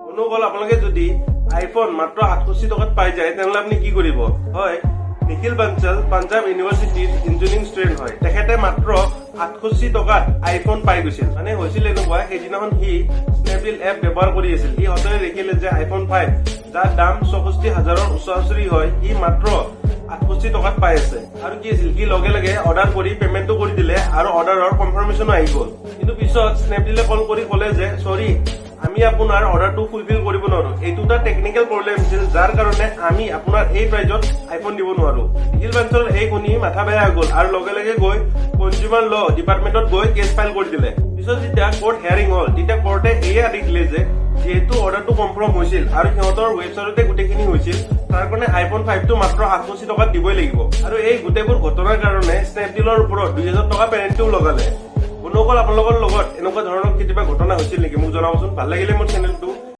বন্ধুসকল আপোনালোকে যদি আইফোন মাত্ৰ 68 টকাত পাই যায় তেনেহলে আপুনি কি কৰিব? হয়, নিখিল বাঞ্চাল পাঞ্জাব ইউনিভাৰ্চিটিৰ ইঞ্জিনিয়াৰিং ষ্টুডেণ্ট হয়। তেখেতে মাত্ৰ 68 টকাত আইফোন পাই গৈছিল। মানে হৈছিল এনেকুৱা, সেইদিনাখন সি স্নেপডিল এপ ব্যৱহাৰ কৰি আছিল। সি হঠাতে দেখিলে যে আইফোন 5 যাৰ দাম 64,000ৰ ওচৰা-ওচৰি হয়, সি মাত্ৰ 68 টকাত পাই আছে। আৰু কি আছিল, সি লগে লগে অৰ্ডাৰ কৰি পেমেণ্টটো কৰি দিলে আৰু অৰ্ডাৰৰ কনফাৰ্মেশ্যনো আহি গ'ল। কিন্তু পিছত স্নেপডিলে কল কৰি ক'লে যে চৰি, আমি আপোনাৰ অৰ্ডাৰটো ফুলফিল কৰিব নোৱাৰো। এইটো এটা টেকনিকেল প্ৰব্লেম আছিল, যাৰ কাৰণে আমি আপোনাৰ এই প্ৰাইজত আইফোন দিব নোৱাৰো। নিখিল বাঞ্চালৰ এই শুনি মাথা বেয়া হৈ গ'ল আৰু লগে লগে গৈ কনজিউমাৰ ল ডিপাৰ্টমেণ্টত গৈ কেছ ফাইল কৰি দিলে। পিছত যেতিয়া কোৰ্ট হিয়াৰিং হ'ল, তেতিয়া কোৰ্টে এয়ে আদেশ দিলে যে যিহেতু অৰ্ডাৰটো কনফাৰ্ম হৈছিল আৰু সিহঁতৰ ৱেবছাইটতে গোটেইখিনি হৈছিল, তাৰ কাৰণে আইফোন 5টো মাত্ৰ 68 টকাত দিবই লাগিব। আৰু এই গোটেইবোৰ ঘটনাৰ কাৰণে স্নেপডিলৰ ওপৰত 2000 টকা পেনাল্টিও লগালে। বন্ধুসকল, আপোনালোকৰ লগত এনেকুৱা ধৰণৰ কেতিয়াবা ঘটনা হৈছিল নেকি মোক জনাবচোন। ভাল লাগিলে মোৰ চেনেলটো